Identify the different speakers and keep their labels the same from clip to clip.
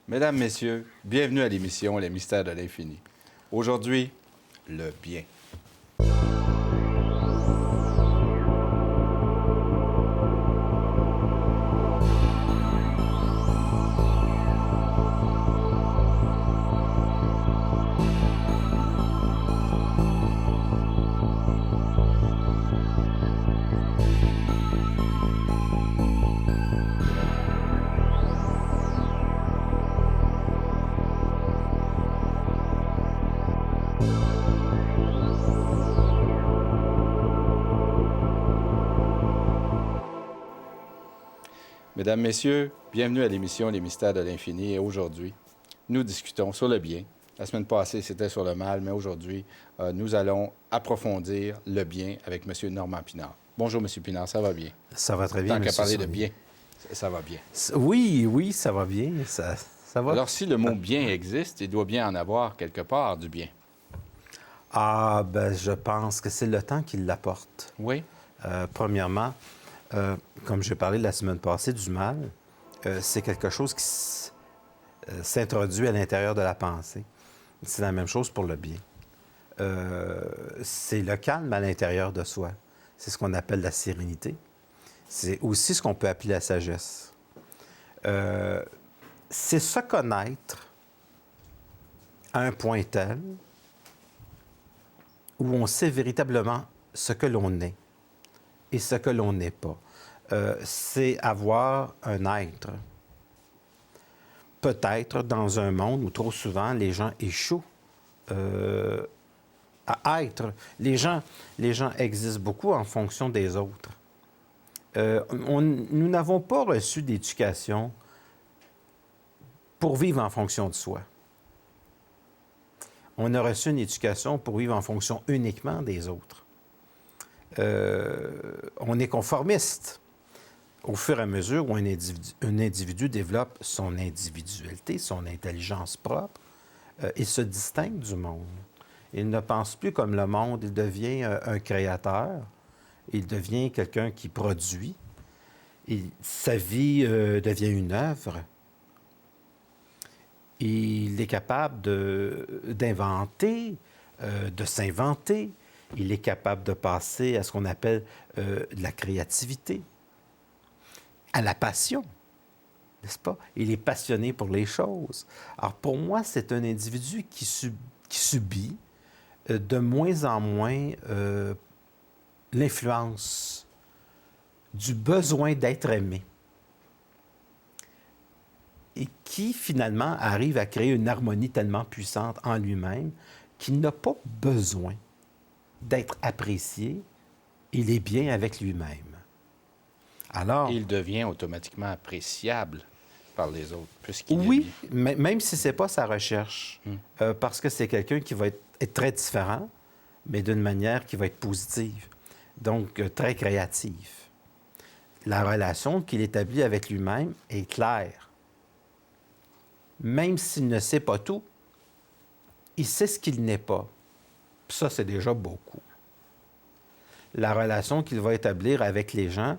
Speaker 1: Mesdames, Messieurs, bienvenue à l'émission Les Mystères de l'Infini. Aujourd'hui, le bien. Mesdames, Messieurs, bienvenue à l'émission Les Mystères de l'Infini. Et aujourd'hui, nous discutons sur le bien. La semaine passée, c'était sur le mal, mais aujourd'hui, nous allons approfondir le bien avec M. Normand Pinard. Bonjour, M. Pinard, ça va bien?
Speaker 2: Ça va très bien,
Speaker 1: Tant qu'à
Speaker 2: M.
Speaker 1: parler de
Speaker 2: Saunier.
Speaker 1: bien, ça va bien.
Speaker 2: Oui, ça va bien. Ça va.
Speaker 1: Alors, si le mot bien existe, il doit bien en avoir quelque part du bien.
Speaker 2: Je pense que c'est le temps qui l'apporte.
Speaker 1: Oui?
Speaker 2: Premièrement, comme j'ai parlé la semaine passée du mal, c'est quelque chose qui s'introduit à l'intérieur de la pensée. C'est la même chose pour le bien. C'est le calme à l'intérieur de soi. C'est ce qu'on appelle la sérénité. C'est aussi ce qu'on peut appeler la sagesse. C'est se connaître à un point tel où on sait véritablement ce que l'on est et ce que l'on n'est pas. C'est avoir un être. Peut-être dans un monde où trop souvent les gens échouent à être. Les gens existent beaucoup en fonction des autres. Nous n'avons pas reçu d'éducation pour vivre en fonction de soi. On a reçu une éducation pour vivre en fonction uniquement des autres. On est conformiste. Au fur et à mesure où un individu développe son individualité, son intelligence propre, il se distingue du monde. Il ne pense plus comme le monde, il devient un créateur, il devient quelqu'un qui produit, sa vie devient une œuvre. Il est capable d'inventer, de s'inventer. Il est capable de passer à ce qu'on appelle de la créativité, à la passion, n'est-ce pas? Il est passionné pour les choses. Alors, pour moi, c'est un individu qui subit de moins en moins l'influence du besoin d'être aimé et qui, finalement, arrive à créer une harmonie tellement puissante en lui-même qu'il n'a pas besoin d'être apprécié. Il est bien avec lui-même. Alors,
Speaker 1: Il devient automatiquement appréciable par les autres, puisqu'il est
Speaker 2: oui,
Speaker 1: bien.
Speaker 2: même si ce n'est pas sa recherche, parce que c'est quelqu'un qui va être très différent, mais d'une manière qui va être positive, donc très créative. La relation qu'il établit avec lui-même est claire. Même s'il ne sait pas tout, il sait ce qu'il n'est pas. Puis ça, c'est déjà beaucoup. La relation qu'il va établir avec les gens,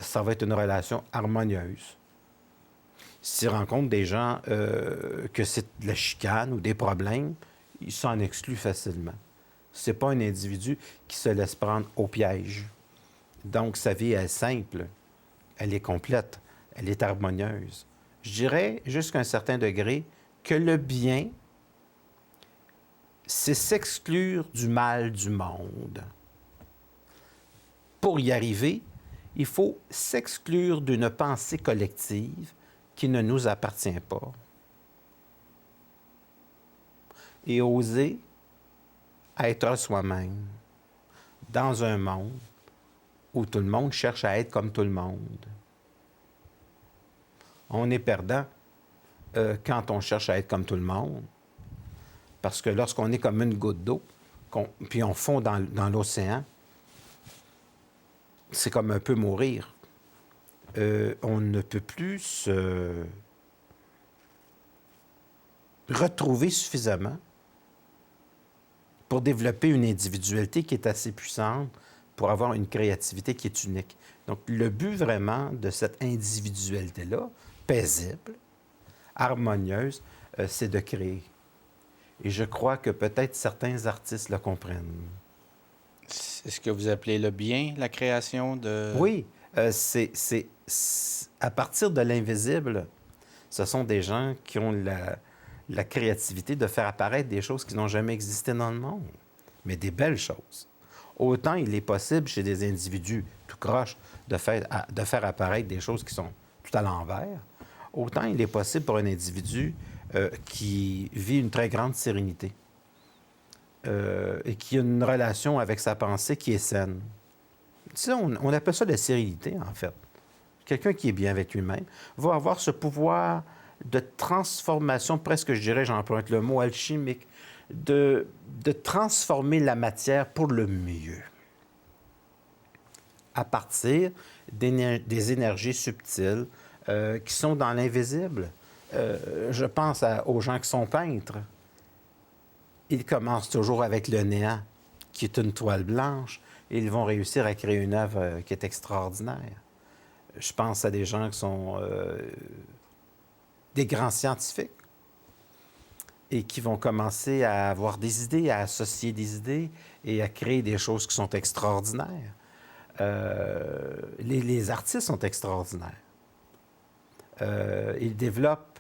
Speaker 2: ça va être une relation harmonieuse. S'il rencontre des gens que c'est de la chicane ou des problèmes, il s'en exclut facilement. Ce n'est pas un individu qui se laisse prendre au piège. Donc, sa vie est simple, elle est complète, elle est harmonieuse. Je dirais, jusqu'à un certain degré, que le bien, c'est s'exclure du mal du monde. Pour y arriver, il faut s'exclure d'une pensée collective qui ne nous appartient pas. Et oser être soi-même dans un monde où tout le monde cherche à être comme tout le monde. On est perdant quand on cherche à être comme tout le monde, parce que lorsqu'on est comme une goutte d'eau, puis on fond dans l'océan, c'est comme un peu mourir. On ne peut plus se retrouver suffisamment pour développer une individualité qui est assez puissante pour avoir une créativité qui est unique. Donc, le but vraiment de cette individualité-là, paisible, harmonieuse, c'est de créer. Et je crois que peut-être certains artistes le comprennent.
Speaker 1: C'est ce que vous appelez le bien, la création de...
Speaker 2: Oui, à partir de l'invisible, ce sont des gens qui ont la créativité de faire apparaître des choses qui n'ont jamais existé dans le monde, mais des belles choses. Autant il est possible chez des individus tout croche de faire apparaître des choses qui sont tout à l'envers, autant il est possible pour un individu qui vit une très grande sérénité et qui a une relation avec sa pensée qui est saine. Tu sais, on appelle ça la sérénité, en fait. Quelqu'un qui est bien avec lui-même va avoir ce pouvoir de transformation, presque, je dirais, j'emprunte le mot alchimique, de transformer la matière pour le mieux, à partir des énergies subtiles qui sont dans l'invisible. Je pense aux gens qui sont peintres. Ils commencent toujours avec le néant, qui est une toile blanche, et ils vont réussir à créer une œuvre qui est extraordinaire. Je pense à des gens qui sont des grands scientifiques et qui vont commencer à avoir des idées, à associer des idées et à créer des choses qui sont extraordinaires. Les artistes sont extraordinaires. Ils développent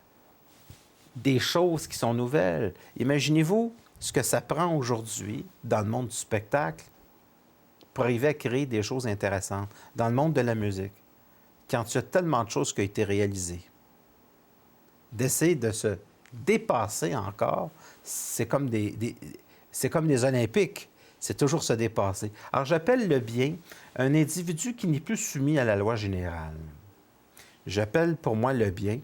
Speaker 2: des choses qui sont nouvelles. Imaginez-vous ce que ça prend aujourd'hui dans le monde du spectacle pour arriver à créer des choses intéressantes. Dans le monde de la musique, quand il y a tellement de choses qui ont été réalisées, d'essayer de se dépasser encore, c'est comme c'est comme les Olympiques. C'est toujours se dépasser. Alors, j'appelle le bien un individu qui n'est plus soumis à la loi générale. J'appelle pour moi le bien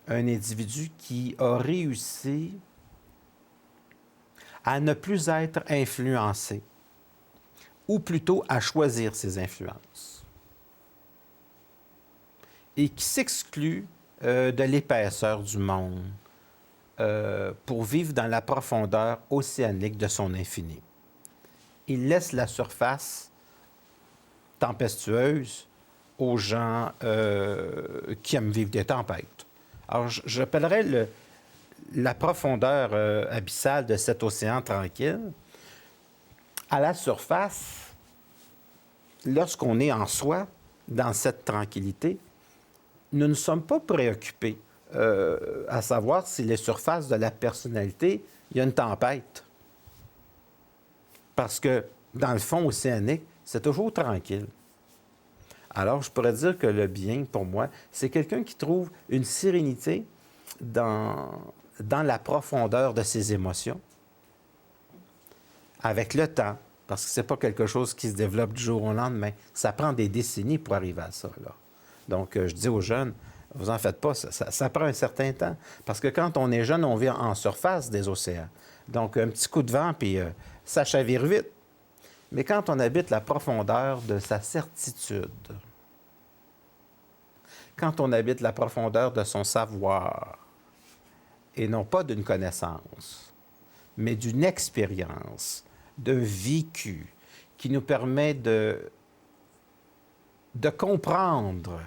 Speaker 2: un individu qui a réussi à ne plus être influencé, ou plutôt à choisir ses influences, et qui s'exclut de l'épaisseur du monde pour vivre dans la profondeur océanique de son infini. Il laisse la surface tempestueuse aux gens qui aiment vivre des tempêtes. Alors, j'appellerais la profondeur abyssale de cet océan tranquille. À la surface, lorsqu'on est en soi, dans cette tranquillité, nous ne sommes pas préoccupés à savoir si les surfaces de la personnalité, il y a une tempête. Parce que, dans le fond océanique, c'est toujours tranquille. Alors, je pourrais dire que le bien, pour moi, c'est quelqu'un qui trouve une sérénité dans la profondeur de ses émotions, avec le temps, parce que c'est pas quelque chose qui se développe du jour au lendemain. Ça prend des décennies pour arriver à ça, là. Donc, je dis aux jeunes, vous en faites pas, ça prend un certain temps. Parce que quand on est jeune, on vit en surface des océans. Donc, un petit coup de vent, puis ça chavire vite. Mais quand on habite la profondeur de sa certitude, quand on habite la profondeur de son savoir, et non pas d'une connaissance, mais d'une expérience, d'un vécu qui nous permet de comprendre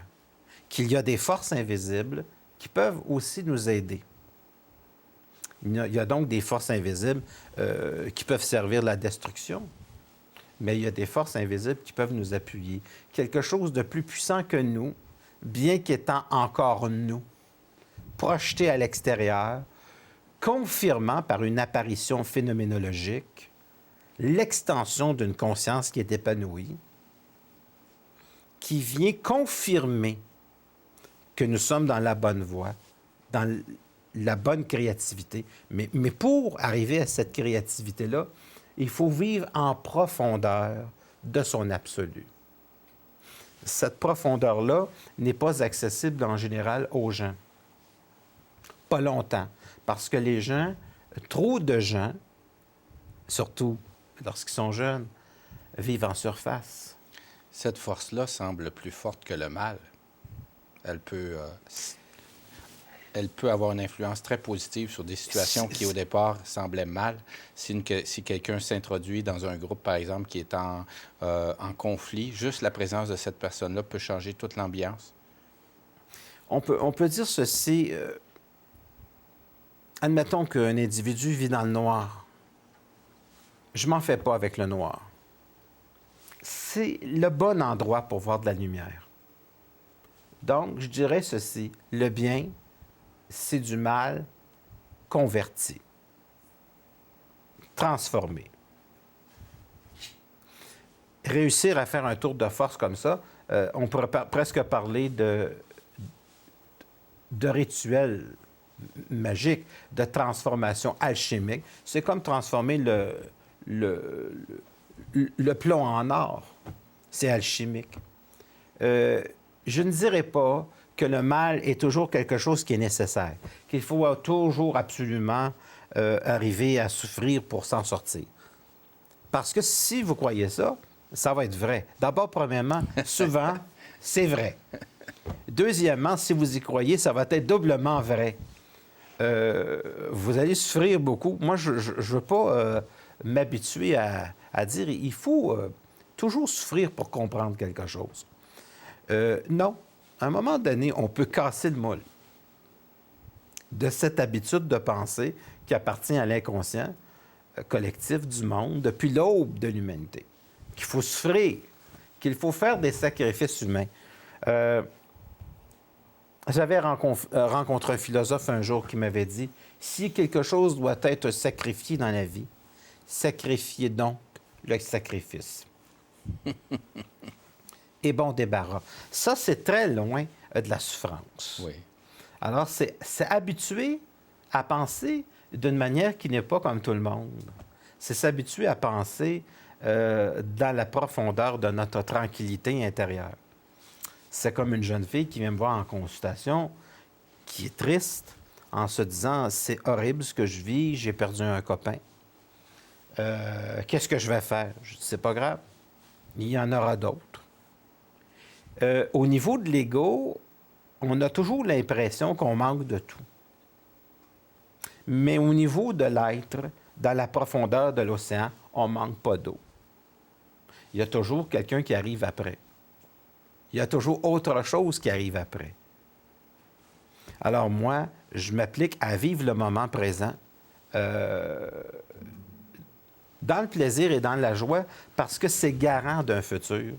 Speaker 2: qu'il y a des forces invisibles qui peuvent aussi nous aider. Il y a donc des forces invisibles qui peuvent servir la destruction, mais il y a des forces invisibles qui peuvent nous appuyer. Quelque chose de plus puissant que nous, bien qu'étant encore nous, projeté à l'extérieur, confirmant par une apparition phénoménologique l'extension d'une conscience qui est épanouie, qui vient confirmer que nous sommes dans la bonne voie, dans la bonne créativité. Mais pour arriver à cette créativité-là, il faut vivre en profondeur de son absolu. Cette profondeur-là n'est pas accessible en général aux gens. Pas longtemps. Parce que les gens, trop de gens, surtout lorsqu'ils sont jeunes, vivent en surface.
Speaker 1: Cette force-là semble plus forte que le mal. Elle peut avoir une influence très positive sur des situations qui, au départ, semblaient mal. Si quelqu'un s'introduit dans un groupe, par exemple, qui est en conflit, juste la présence de cette personne-là peut changer toute l'ambiance.
Speaker 2: On peut dire ceci. Admettons qu'un individu vit dans le noir. Je m'en fais pas avec le noir. C'est le bon endroit pour voir de la lumière. Donc, je dirais ceci. Le bien, c'est du mal converti, transformé. Réussir à faire un tour de force comme ça, on pourrait presque parler de rituel magique, de transformation alchimique. C'est comme transformer le plomb en or. C'est alchimique. Je ne dirais pas que le mal est toujours quelque chose qui est nécessaire, qu'il faut toujours absolument arriver à souffrir pour s'en sortir. Parce que si vous croyez ça, ça va être vrai. D'abord, premièrement, souvent, c'est vrai. Deuxièmement, si vous y croyez, ça va être doublement vrai. Vous allez souffrir beaucoup. Moi, je ne veux pas m'habituer à dire il faut toujours souffrir pour comprendre quelque chose. Non. À un moment donné, on peut casser le moule de cette habitude de penser qui appartient à l'inconscient collectif du monde depuis l'aube de l'humanité. Qu'il faut souffrir, qu'il faut faire des sacrifices humains. J'avais rencontré un philosophe un jour qui m'avait dit « Si quelque chose doit être sacrifié dans la vie, sacrifiez donc le sacrifice. » Et bon débarras. Ça, c'est très loin de la souffrance.
Speaker 1: Oui.
Speaker 2: Alors, c'est habituer à penser d'une manière qui n'est pas comme tout le monde. C'est s'habituer à penser dans la profondeur de notre tranquillité intérieure. C'est comme une jeune fille qui vient me voir en consultation, qui est triste, en se disant « C'est horrible ce que je vis, j'ai perdu un copain. Qu'est-ce que je vais faire? » Je dis « C'est pas grave, il y en aura d'autres. » Au niveau de l'ego, on a toujours l'impression qu'on manque de tout. Mais au niveau de l'être, dans la profondeur de l'océan, on ne manque pas d'eau. Il y a toujours quelqu'un qui arrive après. Il y a toujours autre chose qui arrive après. Alors moi, je m'applique à vivre le moment présent dans le plaisir et dans la joie parce que c'est garant d'un futur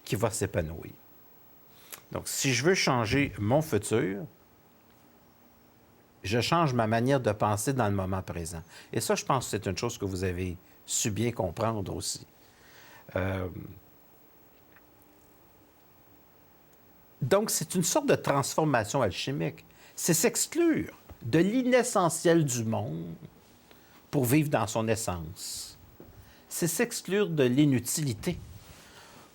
Speaker 2: qui va s'épanouir. Donc, si je veux changer mon futur, je change ma manière de penser dans le moment présent. Et ça, je pense que c'est une chose que vous avez su bien comprendre aussi. Donc, c'est une sorte de transformation alchimique. C'est s'exclure de l'inessentiel du monde pour vivre dans son essence. C'est s'exclure de l'inutilité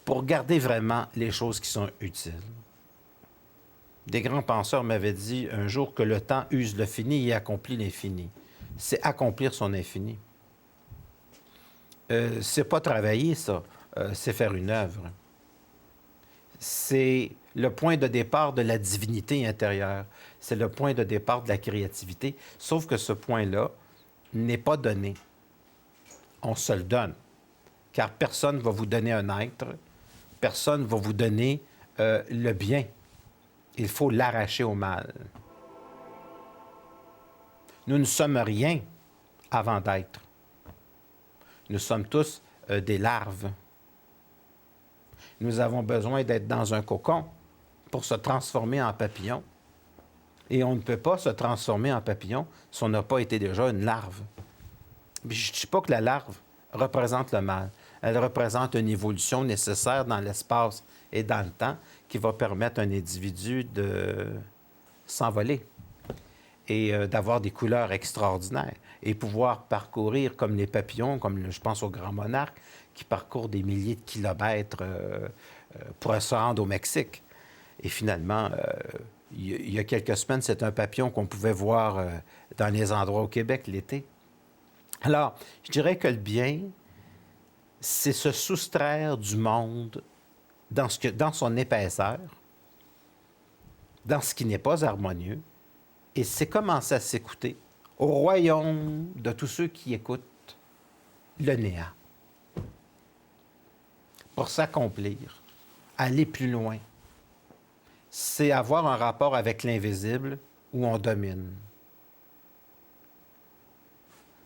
Speaker 2: pour garder vraiment les choses qui sont utiles. Des grands penseurs m'avaient dit un jour que le temps use le fini et accomplit l'infini. C'est accomplir son infini. C'est pas travailler, ça. C'est faire une œuvre. C'est le point de départ de la divinité intérieure. C'est le point de départ de la créativité. Sauf que ce point-là n'est pas donné. On se le donne. Car personne ne va vous donner un être. Personne ne va vous donner le bien. Il faut l'arracher au mal. Nous ne sommes rien avant d'être. Nous sommes tous des larves. Nous avons besoin d'être dans un cocon pour se transformer en papillon. Et on ne peut pas se transformer en papillon si on n'a pas été déjà une larve. Mais je ne dis pas que la larve représente le mal. Elle représente une évolution nécessaire dans l'espace et dans le temps qui va permettre à un individu de s'envoler et d'avoir des couleurs extraordinaires et pouvoir parcourir comme les papillons, comme je pense aux grands monarques, qui parcourent des milliers de kilomètres pour se rendre au Mexique. Et finalement, il y a quelques semaines, c'est un papillon qu'on pouvait voir dans les endroits au Québec l'été. Alors, je dirais que le bien, c'est se soustraire du monde dans son épaisseur, dans ce qui n'est pas harmonieux, et c'est commencer à s'écouter au royaume de tous ceux qui écoutent le néant. Pour s'accomplir, aller plus loin, c'est avoir un rapport avec l'invisible où on domine.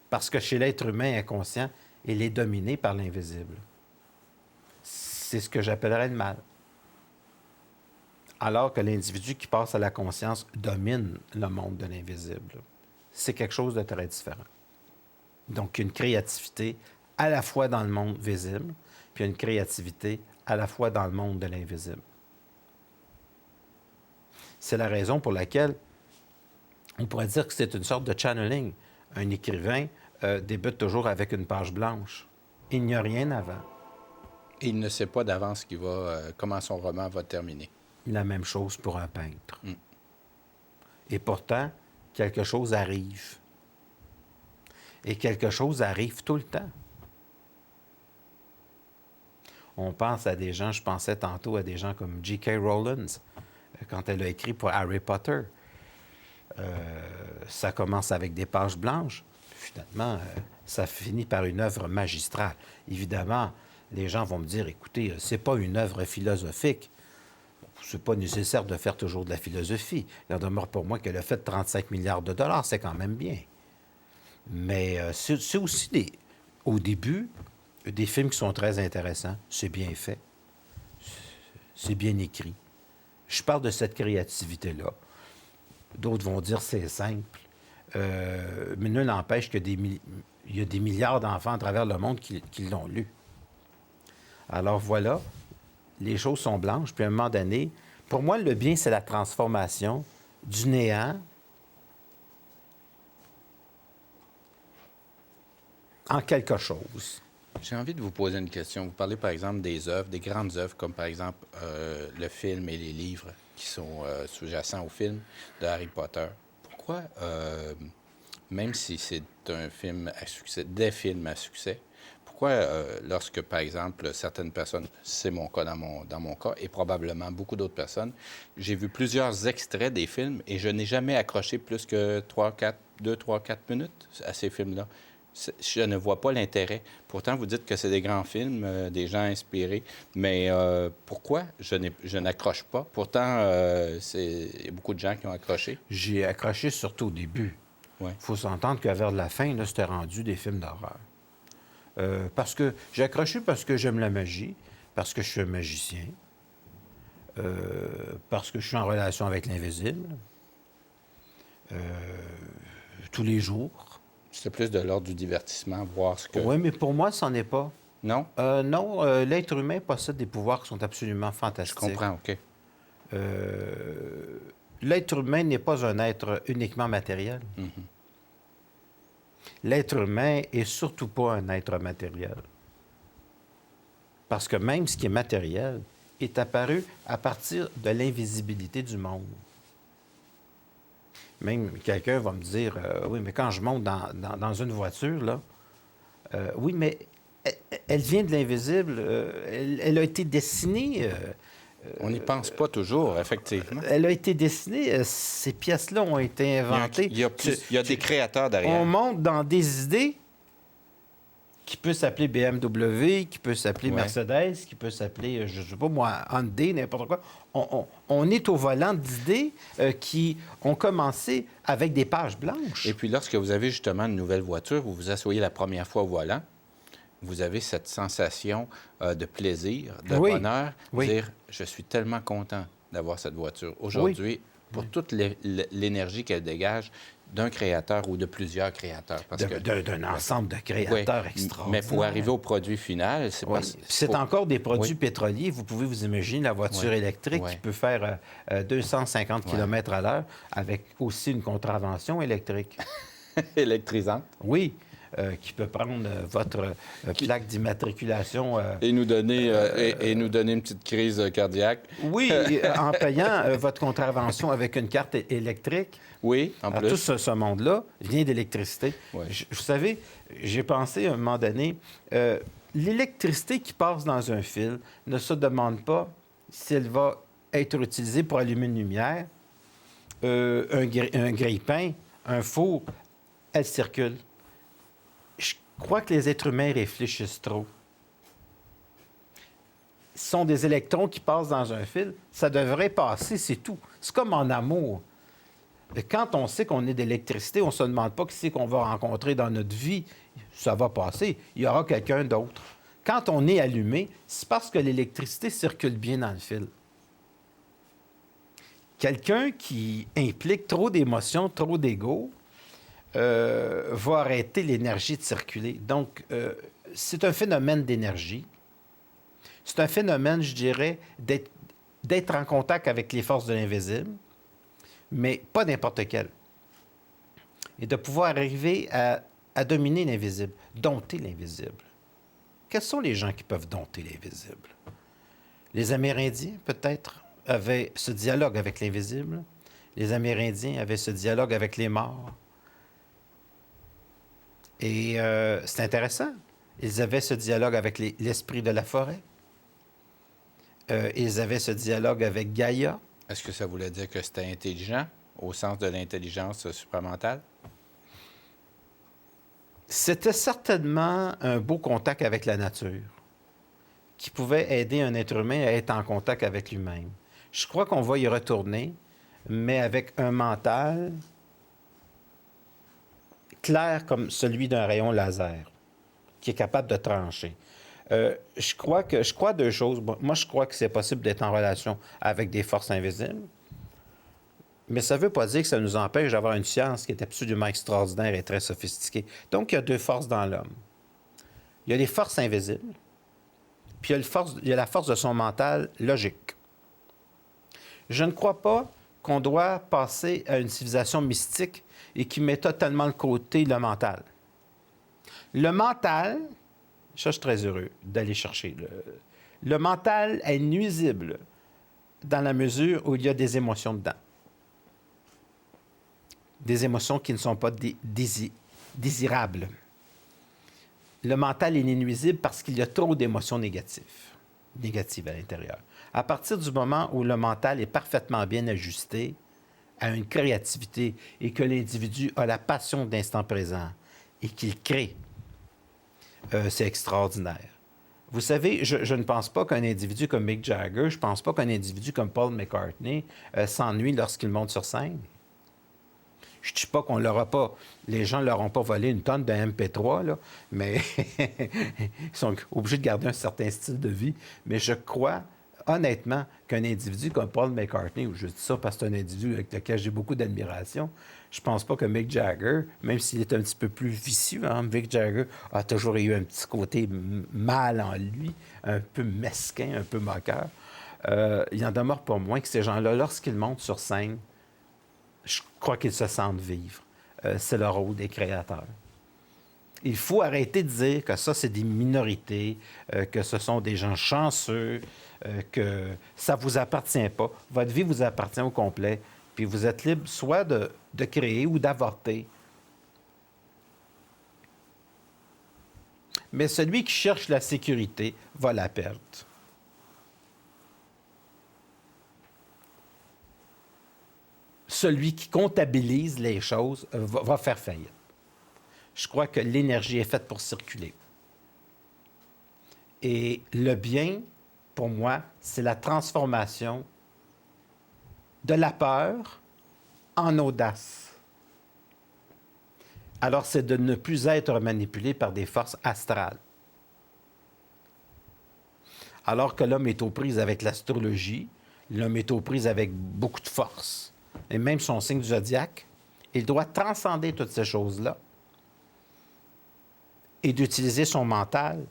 Speaker 2: Parce que chez l'être humain inconscient, il est dominé par l'invisible. C'est ce que j'appellerais le mal. Alors que l'individu qui passe à la conscience domine le monde de l'invisible. C'est quelque chose de très différent. Donc, une créativité à la fois dans le monde visible, puis une créativité à la fois dans le monde de l'invisible. C'est la raison pour laquelle on pourrait dire que c'est une sorte de channeling. Un écrivain débute toujours avec une page blanche. Il n'y a rien avant.
Speaker 1: Et il ne sait pas d'avance comment son roman va terminer.
Speaker 2: La même chose pour un peintre. Et pourtant, quelque chose arrive. Et quelque chose arrive tout le temps. On pense à des gens, je pensais tantôt à des gens comme J.K. Rowling, quand elle a écrit pour Harry Potter. Ça commence avec des pages blanches. Finalement, ça finit par une œuvre magistrale. Évidemment, les gens vont me dire, écoutez, c'est pas une œuvre philosophique. C'est pas nécessaire de faire toujours de la philosophie. Il en demeure pour moi que le fait de 35 milliards de dollars, c'est quand même bien. Mais c'est aussi, au début, des films qui sont très intéressants. C'est bien fait. C'est bien écrit. Je parle de cette créativité-là. D'autres vont dire c'est simple. Mais nul n'empêche qu'il y a des milliards d'enfants à travers le monde qui l'ont lu. Alors voilà, les choses sont blanches. Puis à un moment donné, pour moi, le bien, c'est la transformation du néant en quelque chose.
Speaker 1: J'ai envie de vous poser une question. Vous parlez, par exemple, des œuvres, des grandes œuvres, comme, par exemple, le film et les livres qui sont sous-jacents au film de Harry Potter. Pourquoi, même si c'est un film à succès, des films à succès, pourquoi, lorsque, par exemple, certaines personnes, c'est mon cas dans mon cas, et probablement beaucoup d'autres personnes, j'ai vu plusieurs extraits des films et je n'ai jamais accroché plus que 2, 3, 4 minutes à ces films-là. Je ne vois pas l'intérêt. Pourtant, vous dites que c'est des grands films, des gens inspirés, mais pourquoi je n'accroche pas? Pourtant, il y a beaucoup de gens qui ont accroché.
Speaker 2: J'ai accroché surtout au début. Il faut s'entendre qu'à vers la fin, là, c'était rendu des films d'horreur. Parce que j'ai accroché parce que j'aime la magie, parce que je suis un magicien, parce que je suis en relation avec l'invisible, tous les jours.
Speaker 1: C'est plus de l'ordre du divertissement, voir ce que...
Speaker 2: Oui, mais pour moi, ça n'en est pas.
Speaker 1: Non?
Speaker 2: Non, l'être humain possède des pouvoirs qui sont absolument fantastiques.
Speaker 1: Je comprends, OK.
Speaker 2: L'être humain n'est pas un être uniquement matériel. L'être humain est surtout pas un être matériel. Parce que même ce qui est matériel est apparu à partir de l'invisibilité du monde. Même quelqu'un va me dire, oui, mais quand je monte dans une voiture, là, oui, mais elle vient de l'invisible, elle a été dessinée.
Speaker 1: On n'y pense pas toujours, effectivement.
Speaker 2: Elle a été dessinée, ces pièces-là ont été inventées.
Speaker 1: Il y a des créateurs derrière.
Speaker 2: On monte dans des idées qui peut s'appeler BMW, qui peut s'appeler Mercedes, qui peut s'appeler, je ne sais pas moi, Hyundai, n'importe quoi. On est au volant d'idées qui ont commencé avec des pages blanches.
Speaker 1: Et puis, lorsque vous avez justement une nouvelle voiture, vous vous asseyez la première fois au volant, vous avez cette sensation de plaisir, de bonheur, dire « Je suis tellement content d'avoir cette voiture aujourd'hui pour toute l'énergie qu'elle dégage d'un créateur ou de plusieurs créateurs.
Speaker 2: D'un ensemble de créateurs extraordinaires.
Speaker 1: Mais pour arriver au produit final, c'est pas...
Speaker 2: C'est encore des produits pétroliers. Vous pouvez vous imaginer la voiture électrique qui peut faire 250 km à l'heure avec aussi une contravention électrique.
Speaker 1: Électrisante.
Speaker 2: Oui. Qui peut prendre votre plaque d'immatriculation.
Speaker 1: Et nous donner une petite crise cardiaque.
Speaker 2: Oui, en payant votre contravention avec une carte électrique.
Speaker 1: Oui, en plus.
Speaker 2: Tout ce monde-là vient d'électricité.
Speaker 1: Ouais.
Speaker 2: Vous savez, j'ai pensé à un moment donné, l'électricité qui passe dans un fil ne se demande pas si elle va être utilisée pour allumer une lumière, un grille-pain, un four, elle circule. Je crois que les êtres humains réfléchissent trop. Ce sont des électrons qui passent dans un fil. Ça devrait passer, c'est tout. C'est comme en amour. Quand on sait qu'on est d'électricité, on ne se demande pas qui c'est qu'on va rencontrer dans notre vie. Ça va passer. Il y aura quelqu'un d'autre. Quand on est allumé, c'est parce que l'électricité circule bien dans le fil. Quelqu'un qui implique trop d'émotions, trop d'ego, va arrêter l'énergie de circuler. Donc, c'est un phénomène d'énergie. C'est un phénomène, je dirais, d'être en contact avec les forces de l'invisible, mais pas n'importe quelle. Et de pouvoir arriver à dominer l'invisible, dompter l'invisible. Quels sont les gens qui peuvent dompter l'invisible? Les Amérindiens, peut-être, avaient ce dialogue avec l'invisible. Les Amérindiens avaient ce dialogue avec les morts. Et c'est intéressant. Ils avaient ce dialogue avec l'esprit de la forêt. Ils avaient ce dialogue avec Gaïa.
Speaker 1: Est-ce que ça voulait dire que c'était intelligent, au sens de l'intelligence supramentale?
Speaker 2: C'était certainement un beau contact avec la nature qui pouvait aider un être humain à être en contact avec lui-même. Je crois qu'on va y retourner, mais avec un mental clair comme celui d'un rayon laser, qui est capable de trancher. Je crois deux choses. Moi, je crois que c'est possible d'être en relation avec des forces invisibles, mais ça ne veut pas dire que ça nous empêche d'avoir une science qui est absolument extraordinaire et très sophistiquée. Donc, il y a deux forces dans l'homme. Il y a les forces invisibles, puis il y a la force de son mental logique. Je ne crois pas qu'on doit passer à une civilisation mystique et qui met totalement de côté le mental. Le mental, ça, je suis très heureux d'aller chercher. Le mental est nuisible dans la mesure où il y a des émotions dedans. Des émotions qui ne sont pas désirables. Le mental est nuisible parce qu'il y a trop d'émotions négatives à l'intérieur. À partir du moment où le mental est parfaitement bien ajusté à une créativité et que l'individu a la passion de l'instant présent et qu'il crée, c'est extraordinaire. Vous savez, je ne pense pas qu'un individu comme Mick Jagger, je ne pense pas qu'un individu comme Paul McCartney s'ennuie lorsqu'il monte sur scène. Je ne dis pas qu'on l'aura pas. Les gens ne leur ont pas volé une tonne de MP3, là, mais ils sont obligés de garder un certain style de vie. Mais je crois, honnêtement, qu'un individu comme Paul McCartney, ou je dis ça parce que c'est un individu avec lequel j'ai beaucoup d'admiration, je pense pas que Mick Jagger, même s'il est un petit peu plus vicieux, Mick Jagger a toujours eu un petit côté mal en lui, un peu mesquin, un peu moqueur. Il en demeure pas moins que ces gens-là, lorsqu'ils montent sur scène, je crois qu'ils se sentent vivre. C'est le rôle des créateurs. Il faut arrêter de dire que ça, c'est des minorités, que ce sont des gens chanceux, que ça ne vous appartient pas. Votre vie vous appartient au complet. Puis vous êtes libre soit de créer ou d'avorter. Mais celui qui cherche la sécurité va la perdre. Celui qui comptabilise les choses va faire faillite. Je crois que l'énergie est faite pour circuler. Et le bien, pour moi, c'est la transformation de la peur en audace. Alors, c'est de ne plus être manipulé par des forces astrales. Alors que l'homme est aux prises avec l'astrologie, l'homme est aux prises avec beaucoup de force. Et même son signe du zodiaque, il doit transcender toutes ces choses-là et d'utiliser son mental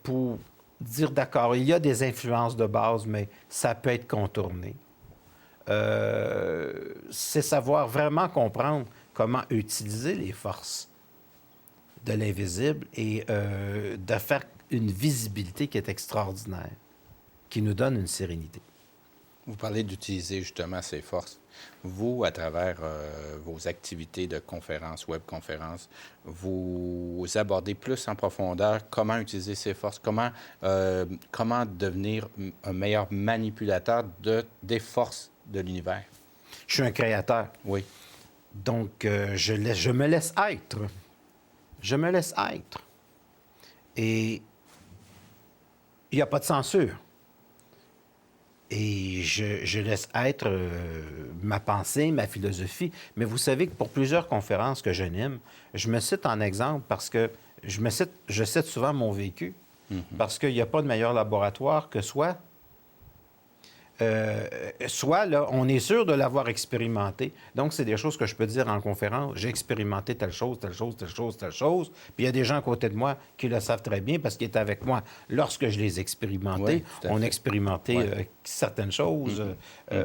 Speaker 2: pour dire, d'accord, il y a des influences de base, mais ça peut être contourné. C'est savoir vraiment comprendre comment utiliser les forces de l'invisible et de faire une visibilité qui est extraordinaire, qui nous donne une sérénité.
Speaker 1: Vous parlez d'utiliser justement ces forces. Vous, à travers vos activités de conférences, webconférences, vous abordez plus en profondeur comment utiliser ces forces, comment devenir un meilleur manipulateur des forces de l'univers.
Speaker 2: Je suis un créateur.
Speaker 1: Oui.
Speaker 2: Donc, je me laisse être. Je me laisse être. Et il n'y a pas de censure. Et je laisse être ma pensée, ma philosophie. Mais vous savez que pour plusieurs conférences que j'anime, je me cite en exemple parce que je cite souvent mon vécu. Parce qu'il n'y a pas de meilleur laboratoire que soit là, on est sûr de l'avoir expérimenté. Donc, c'est des choses que je peux dire en conférence. J'ai expérimenté telle chose, telle chose, telle chose, telle chose. Puis il y a des gens à côté de moi qui le savent très bien parce qu'ils étaient avec moi lorsque je les expérimentais.
Speaker 1: Oui, tout à
Speaker 2: On
Speaker 1: fait.
Speaker 2: expérimentait certaines choses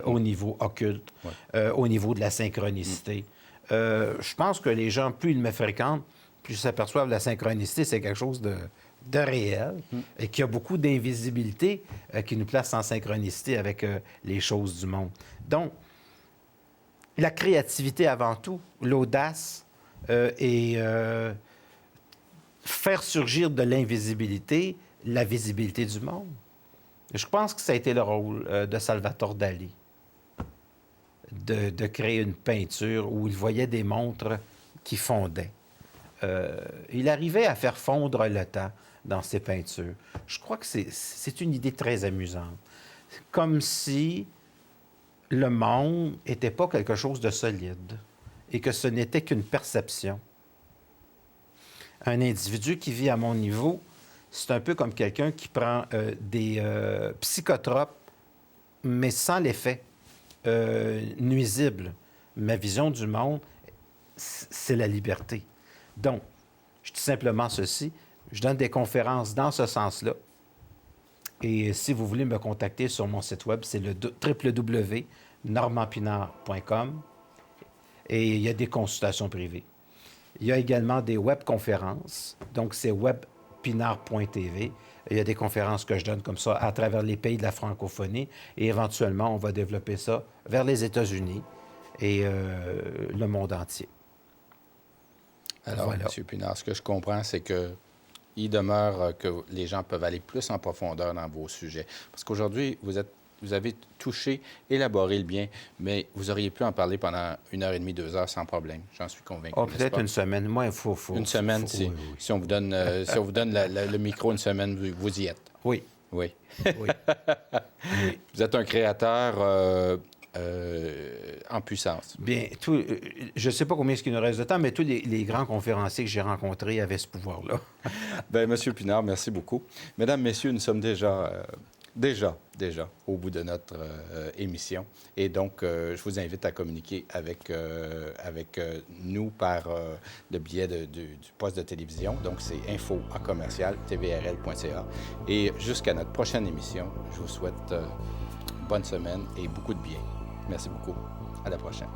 Speaker 2: au niveau occulte, au niveau de la synchronicité. Je pense que les gens, plus ils me fréquentent, plus ils s'aperçoivent que la synchronicité, c'est quelque chose de réel et qu'il y a beaucoup d'invisibilité qui nous place en synchronicité avec les choses du monde. Donc, la créativité avant tout, l'audace et faire surgir de l'invisibilité la visibilité du monde. Je pense que ça a été le rôle de Salvatore Dali, de créer une peinture où il voyait des montres qui fondaient. Il arrivait à faire fondre le temps dans ses peintures. Je crois que c'est une idée très amusante. Comme si le monde n'était pas quelque chose de solide et que ce n'était qu'une perception. Un individu qui vit à mon niveau, c'est un peu comme quelqu'un qui prend des psychotropes, mais sans l'effet nuisible. Ma vision du monde, c'est la liberté. Donc, je dis simplement ceci. Je donne des conférences dans ce sens-là. Et si vous voulez me contacter sur mon site web, c'est le www.normandpinard.com. Et il y a des consultations privées. Il y a également des webconférences. Donc, c'est webpinard.tv. Il y a des conférences que je donne comme ça à travers les pays de la francophonie. Et éventuellement, on va développer ça vers les États-Unis et le monde entier.
Speaker 1: Alors,
Speaker 2: Voilà.
Speaker 1: M. Pinard, ce que je comprends, c'est qu'il demeure que les gens peuvent aller plus en profondeur dans vos sujets. Parce qu'aujourd'hui, vous avez touché, élaboré le bien, mais vous auriez pu en parler pendant 1h30, 2 heures sans problème. J'en suis convaincu.
Speaker 2: Oh, peut-être une semaine. Moi, il faut...
Speaker 1: Une semaine,
Speaker 2: oui, oui.
Speaker 1: si on vous donne, si on vous donne le micro une semaine, vous y êtes.
Speaker 2: Oui.
Speaker 1: Oui.
Speaker 2: Oui.
Speaker 1: Vous êtes un créateur en puissance.
Speaker 2: Bien, je ne sais pas combien il nous reste de temps, mais tous les grands conférenciers que j'ai rencontrés avaient ce pouvoir-là.
Speaker 1: Bien, M. Pinard, merci beaucoup. Mesdames, Messieurs, nous sommes déjà au bout de notre émission. Et donc, je vous invite à communiquer avec nous par le biais du poste de télévision. Donc, c'est info@tvrl.ca. Et jusqu'à notre prochaine émission, je vous souhaite bonne semaine et beaucoup de bien. Merci beaucoup. À la prochaine.